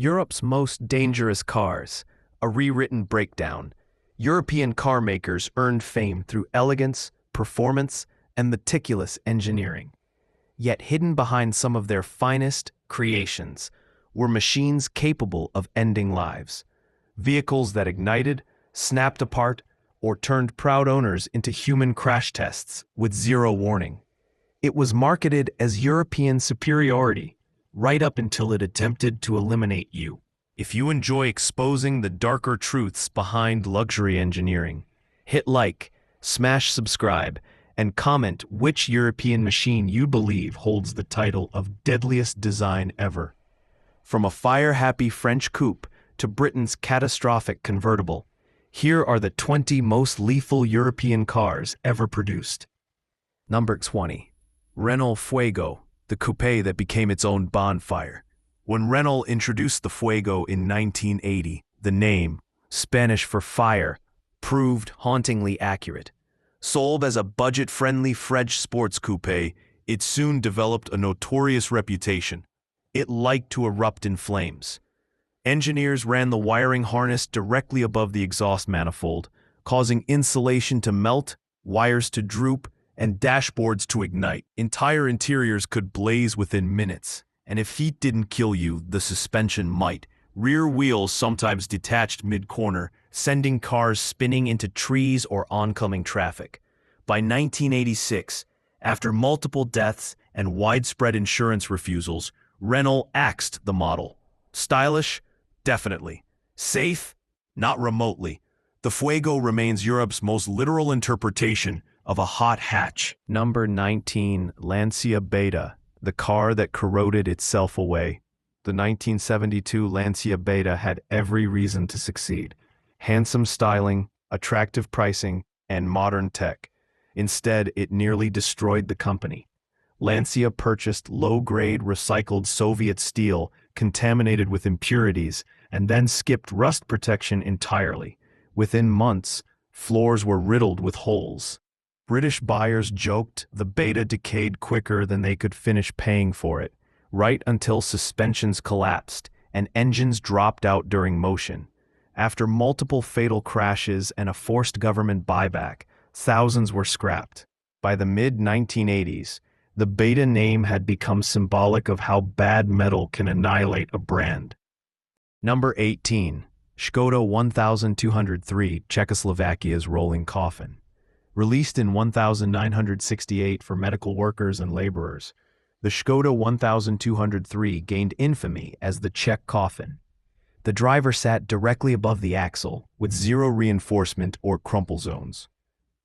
Europe's most dangerous cars, a rewritten breakdown. European car makers earned fame through elegance, performance, and meticulous engineering. Yet hidden behind some of their finest creations were machines capable of ending lives. Vehicles that ignited, snapped apart, or turned proud owners into human crash tests with zero warning. It was marketed as European superiority, right up until it attempted to eliminate you. If you enjoy exposing the darker truths behind luxury engineering, hit like, smash subscribe, and comment which European machine you believe holds the title of deadliest design ever. From a fire-happy French coupe to Britain's catastrophic convertible, here are the 20 most lethal European cars ever produced. Number 20. Renault Fuego, the coupe that became its own bonfire. When Renault introduced the Fuego in 1980, the name, Spanish for fire, proved hauntingly accurate. Sold as a budget-friendly French sports coupe, it soon developed a notorious reputation. It liked to erupt in flames. Engineers ran the wiring harness directly above the exhaust manifold, causing insulation to melt, wires to droop, and dashboards to ignite. Entire interiors could blaze within minutes, and if heat didn't kill you, the suspension might. Rear wheels sometimes detached mid-corner, sending cars spinning into trees or oncoming traffic. By 1986, after multiple deaths and widespread insurance refusals, Renault axed the model. Stylish? Definitely. Safe? Not remotely. The Fuego remains Europe's most literal interpretation of a hot hatch. Number 19. Lancia Beta, the car that corroded itself away. The 1972 Lancia Beta had every reason to succeed. Handsome styling, attractive pricing, and modern tech. Instead, it nearly destroyed the company. Lancia purchased low-grade recycled Soviet steel contaminated with impurities and then skipped rust protection entirely. Within months, floors were riddled with holes. British buyers joked the Beta decayed quicker than they could finish paying for it, right until suspensions collapsed and engines dropped out during motion. After multiple fatal crashes and a forced government buyback, thousands were scrapped. By the mid-1980s, the Beta name had become symbolic of how bad metal can annihilate a brand. Number 18. Škoda 1203, Czechoslovakia's rolling coffin. Released in 1968 for medical workers and laborers, the Škoda 1203 gained infamy as the Czech coffin. The driver sat directly above the axle, with zero reinforcement or crumple zones.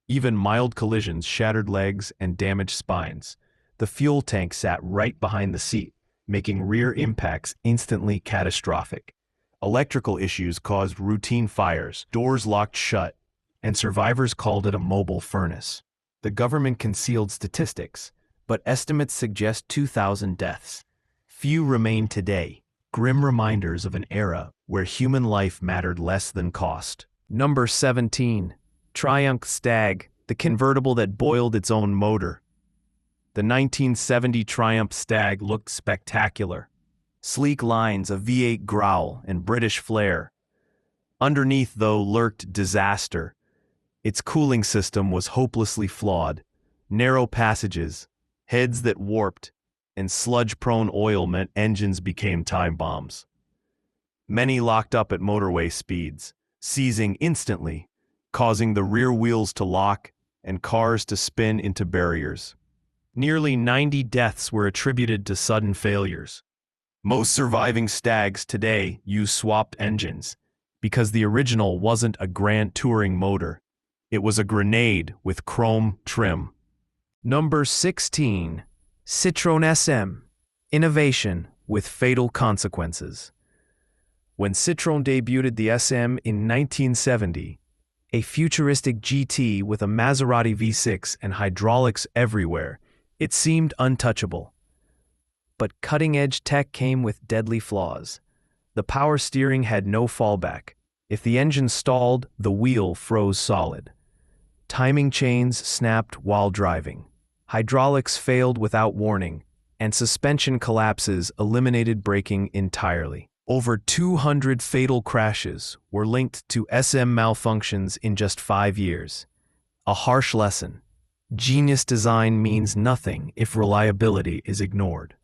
Even mild collisions shattered legs and damaged spines. The fuel tank sat right behind the seat, making rear impacts instantly catastrophic. Electrical issues caused routine fires, doors locked shut, and survivors called it a mobile furnace. The government concealed statistics, but estimates suggest 2,000 deaths. Few remain today, grim reminders of an era where human life mattered less than cost. Number 17. Triumph Stag, the convertible that boiled its own motor. The 1970 Triumph Stag looked spectacular. Sleek lines, a V8 growl, and British flair. Underneath, though, lurked disaster. Its cooling system was hopelessly flawed. Narrow passages, heads that warped, and sludge-prone oil meant engines became time bombs. Many locked up at motorway speeds, seizing instantly, causing the rear wheels to lock and cars to spin into barriers. Nearly 90 deaths were attributed to sudden failures. Most surviving Stags today use swapped engines, because the original wasn't a Grand Touring motor. It was a grenade with chrome trim. Number 16. Citroën SM. Innovation with fatal consequences. When Citroën debuted the SM in 1970, a futuristic GT with a Maserati V6 and hydraulics everywhere, it seemed untouchable. But cutting-edge tech came with deadly flaws. The power steering had no fallback. If the engine stalled, the wheel froze solid. Timing chains snapped while driving. Hydraulics failed without warning, and suspension collapses eliminated braking entirely. Over 200 fatal crashes were linked to SM malfunctions in just 5 years. A harsh lesson. Genius design means nothing if reliability is ignored.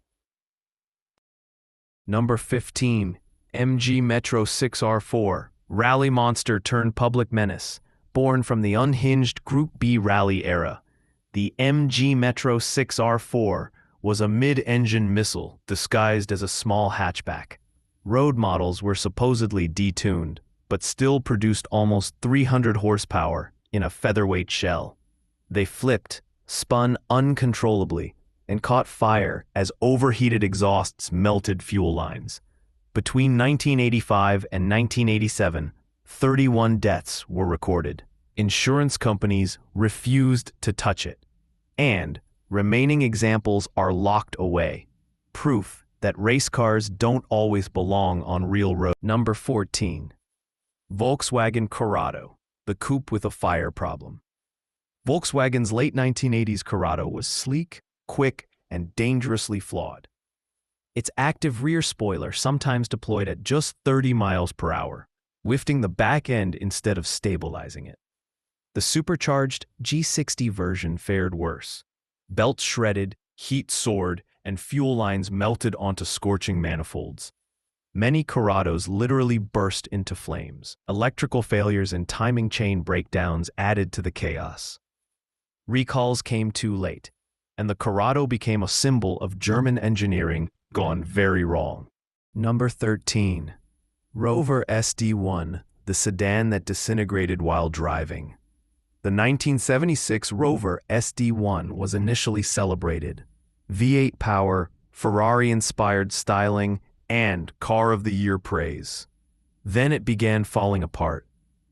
Number 15. MG Metro 6R4, rally monster turned public menace. Born from the unhinged Group B rally era, the MG Metro 6R4 was a mid-engine missile disguised as a small hatchback. Road models were supposedly detuned, but still produced almost 300 horsepower in a featherweight shell. They flipped, spun uncontrollably, and caught fire as overheated exhausts melted fuel lines. Between 1985 and 1987, 31 deaths were recorded. Insurance companies refused to touch it, and remaining examples are locked away. Proof that race cars don't always belong on real roads. Number 14. Volkswagen Corrado, the coupe with a fire problem. Volkswagen's late 1980s Corrado was sleek, quick, and dangerously flawed. Its active rear spoiler sometimes deployed at just 30 miles per hour, lifting the back end instead of stabilizing it. The supercharged G60 version fared worse. Belts shredded, heat soared, and fuel lines melted onto scorching manifolds. Many Corrados literally burst into flames. Electrical failures and timing chain breakdowns added to the chaos. Recalls came too late, and the Corrado became a symbol of German engineering gone very wrong. Number 13. Rover SD1, the sedan that disintegrated while driving. The 1976 Rover SD1 was initially celebrated. V8 power, Ferrari-inspired styling, and Car of the Year praise. Then it began falling apart.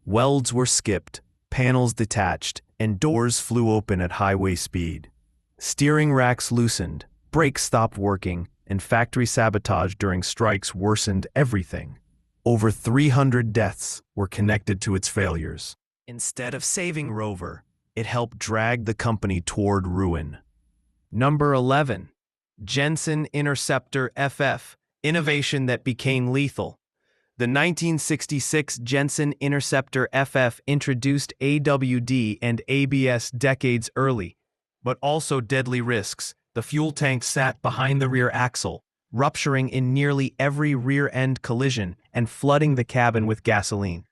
Welds were skipped, panels detached, and doors flew open at highway speed. Steering racks loosened, brakes stopped working, and factory sabotage during strikes worsened everything. Over 300 deaths were connected to its failures. Instead of saving Rover, it helped drag the company toward ruin. Number 11. Jensen Interceptor FF, innovation that became lethal. The 1966 Jensen Interceptor FF introduced AWD and ABS decades early, but also deadly risks. The fuel tank sat behind the rear axle, rupturing in nearly every rear-end collision and flooding the cabin with gasoline.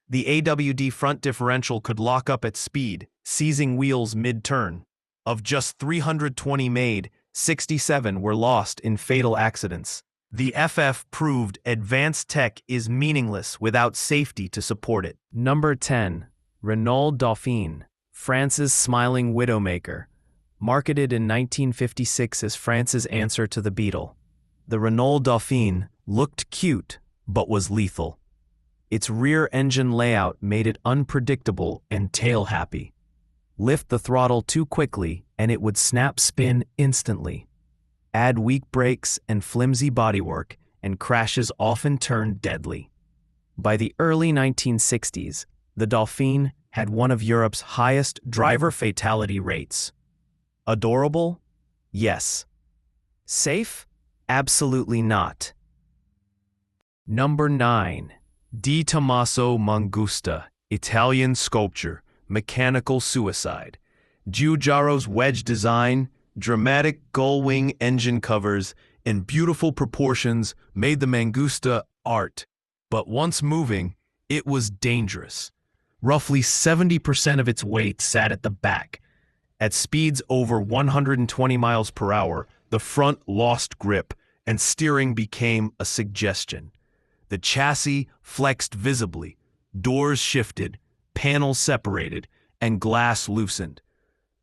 The AWD front differential could lock up at speed, seizing wheels mid-turn. Of just 320 made, 67 were lost in fatal accidents. The FF proved advanced tech is meaningless without safety to support it. Number 10. Renault Dauphine, France's smiling widowmaker. Marketed in 1956 as France's answer to the Beetle, the Renault Dauphine looked cute, but was lethal. Its rear engine layout made it unpredictable and tail-happy. Lift the throttle too quickly and it would snap spin instantly. Add weak brakes and flimsy bodywork, and crashes often turned deadly. By the early 1960s, the Dauphine had one of Europe's highest driver fatality rates. Adorable? Yes. Safe? Absolutely not. Number 9. Di Tommaso Mangusta, Italian sculpture, mechanical suicide. Giugiaro's wedge design, dramatic gull-wing engine covers, and beautiful proportions made the Mangusta art. But once moving, it was dangerous. Roughly 70% of its weight sat at the back. At speeds over 120 miles per hour, the front lost grip, and steering became a suggestion. The chassis flexed visibly, doors shifted, panels separated, and glass loosened.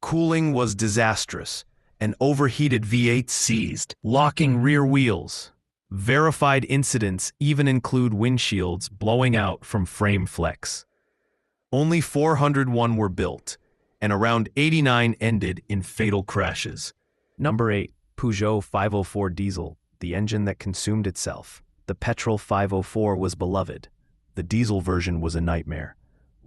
Cooling was disastrous. An overheated V8 seized, locking rear wheels. Verified incidents even include windshields blowing out from frame flex. Only 401 were built, and around 89 ended in fatal crashes. Number 8. Peugeot 504 Diesel, the engine that consumed itself. The petrol 504 was beloved. The diesel version was a nightmare.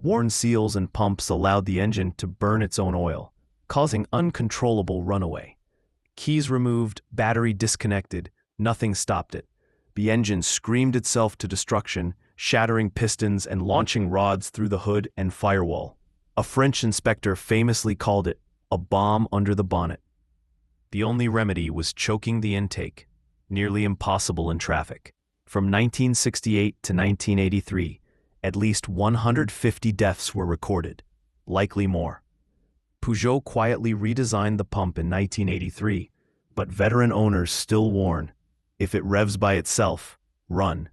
Worn seals and pumps allowed the engine to burn its own oil, causing uncontrollable runaway. Keys removed, battery disconnected, nothing stopped it. The engine screamed itself to destruction, shattering pistons and launching rods through the hood and firewall. A French inspector famously called it a bomb under the bonnet. The only remedy was choking the intake, nearly impossible in traffic. From 1968 to 1983, at least 150 deaths were recorded, likely more. Peugeot quietly redesigned the pump in 1983, but veteran owners still warn, if it revs by itself, run.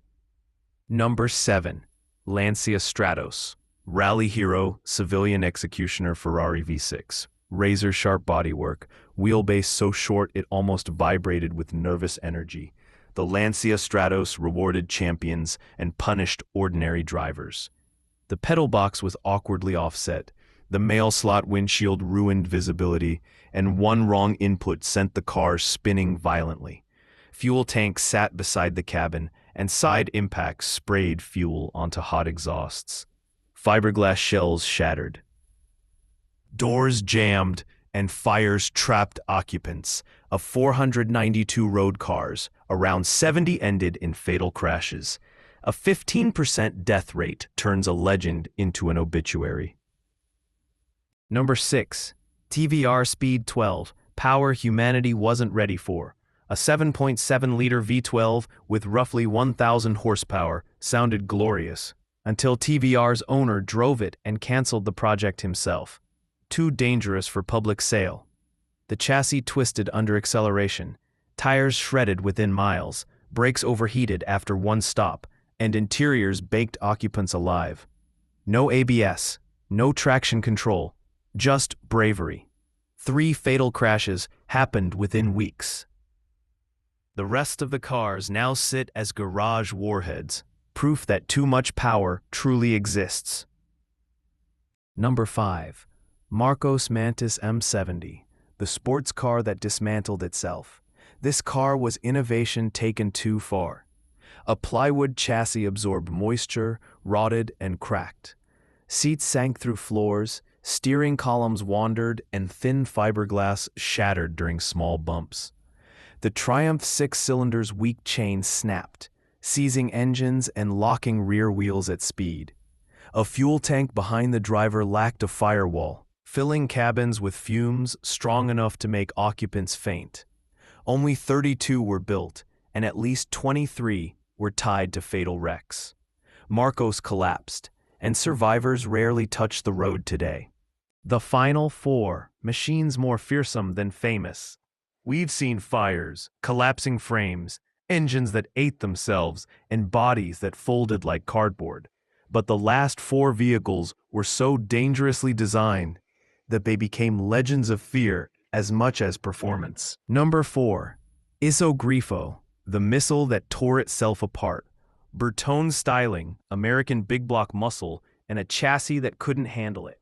Number 7. Lancia Stratos. Rally hero, civilian executioner Ferrari V6. Razor-sharp bodywork, wheelbase so short it almost vibrated with nervous energy. The Lancia Stratos rewarded champions and punished ordinary drivers. The pedal box was awkwardly offset. The mail slot windshield ruined visibility, and one wrong input sent the car spinning violently. Fuel tanks sat beside the cabin, and side impacts sprayed fuel onto hot exhausts. Fiberglass shells shattered. Doors jammed, and fires trapped occupants. Of 492 road cars, around 70 ended in fatal crashes. A 15% death rate turns a legend into an obituary. Number 6. TVR Speed 12, power humanity wasn't ready for. A 7.7-liter V12 with roughly 1,000 horsepower sounded glorious, until TVR's owner drove it and canceled the project himself. Too dangerous for public sale. The chassis twisted under acceleration, tires shredded within miles, brakes overheated after one stop, and interiors baked occupants alive. No ABS, no traction control, just bravery. 3 fatal crashes happened within weeks. The rest of the cars now sit as garage warheads, proof that too much power truly exists. Number 5. Marcos Mantis M70, the sports car that dismantled itself. This car was innovation taken too far. A plywood chassis absorbed moisture, rotted, and cracked. Seats sank through floors, steering columns wandered, and thin fiberglass shattered during small bumps. The Triumph 6-cylinder's weak chain snapped, seizing engines and locking rear wheels at speed. A fuel tank behind the driver lacked a firewall, filling cabins with fumes strong enough to make occupants faint. Only 32 were built, and at least 23 were tied to fatal wrecks. Marcos collapsed, and survivors rarely touch the road today. The final 4, machines more fearsome than famous. We've seen fires, collapsing frames, engines that ate themselves, and bodies that folded like cardboard. But the last 4 vehicles were so dangerously designed that they became legends of fear as much as performance. Number 4. Isogrifo, the missile that tore itself apart. Bertone styling, American big block muscle, and a chassis that couldn't handle it.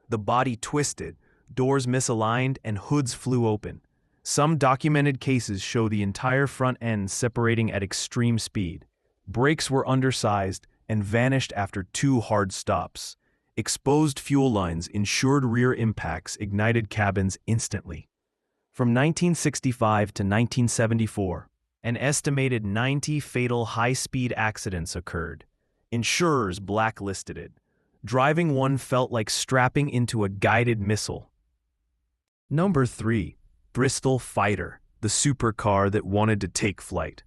The body twisted, doors misaligned, and hoods flew open. Some documented cases show the entire front end separating at extreme speed. Brakes were undersized and vanished after 2 hard stops. Exposed fuel lines ensured rear impacts ignited cabins instantly. From 1965 to 1974, an estimated 90 fatal high-speed accidents occurred. Insurers blacklisted it. Driving one felt like strapping into a guided missile. Number 3. Bristol Fighter, the supercar that wanted to take flight.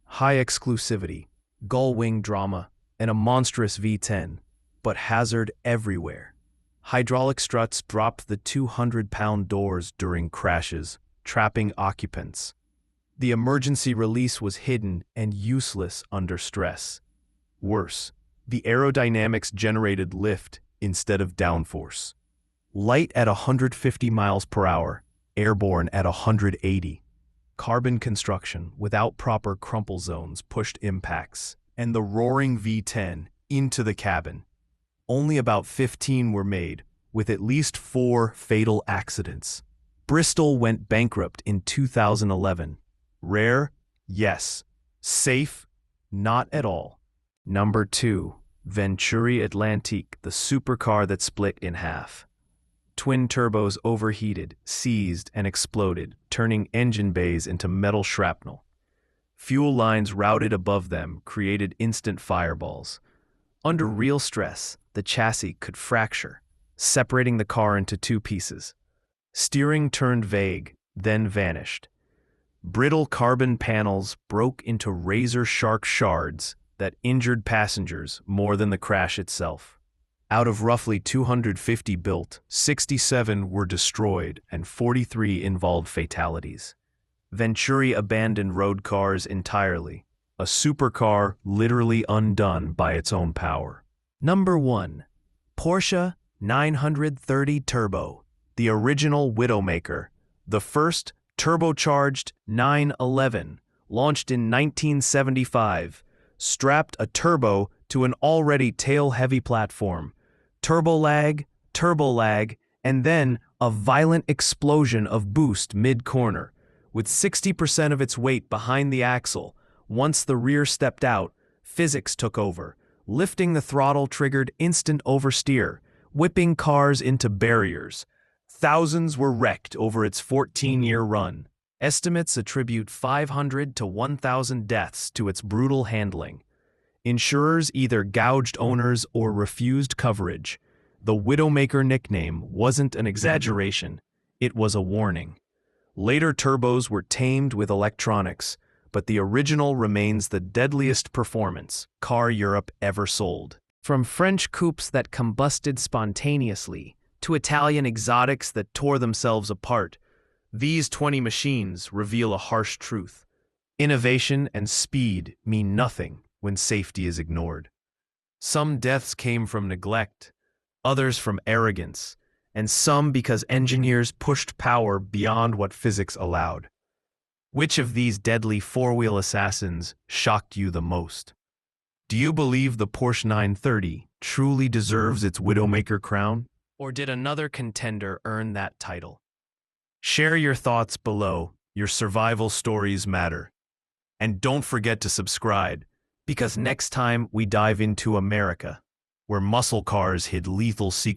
High exclusivity, gull-wing drama, and a monstrous V10, but hazard everywhere. Hydraulic struts dropped the 200-pound doors during crashes, trapping occupants. The emergency release was hidden and useless under stress. Worse, the aerodynamics generated lift instead of downforce. Light at 150 miles per hour, airborne at 180. Carbon construction without proper crumple zones pushed impacts, and the roaring V10 into the cabin. Only about 15 were made, with at least 4 fatal accidents. Bristol went bankrupt in 2011. Rare? Yes. Safe? Not at all. Number 2. Venturi Atlantique, the supercar that split in half. Twin turbos overheated, seized, and exploded, turning engine bays into metal shrapnel. Fuel lines routed above them created instant fireballs. Under real stress, the chassis could fracture, separating the car into two pieces. Steering turned vague, then vanished. Brittle carbon panels broke into razor-sharp shards that injured passengers more than the crash itself. Out of roughly 250 built, 67 were destroyed and 43 involved fatalities. Venturi abandoned road cars entirely, a supercar literally undone by its own power. Number 1. Porsche 930 Turbo, the original Widowmaker, the first turbocharged 911, launched in 1975, strapped a turbo to an already tail-heavy platform. Turbo lag, and then a violent explosion of boost mid-corner. With 60% of its weight behind the axle, once the rear stepped out, physics took over. Lifting the throttle triggered instant oversteer, whipping cars into barriers. Thousands were wrecked over its 14-year run. Estimates attribute 500 to 1,000 deaths to its brutal handling. Insurers either gouged owners or refused coverage. The Widowmaker nickname wasn't an exaggeration, it was a warning. Later turbos were tamed with electronics, but the original remains the deadliest performance car Europe ever sold. From French coupes that combusted spontaneously to Italian exotics that tore themselves apart, these 20 machines reveal a harsh truth. Innovation and speed mean nothing when safety is ignored. Some deaths came from neglect, others from arrogance, and some because engineers pushed power beyond what physics allowed. Which of these deadly four-wheel assassins shocked you the most? Do you believe the Porsche 930 truly deserves its Widowmaker crown? Or did another contender earn that title? Share your thoughts below. Your survival stories matter. And don't forget to subscribe, because next time we dive into America, where muscle cars hid lethal secrets.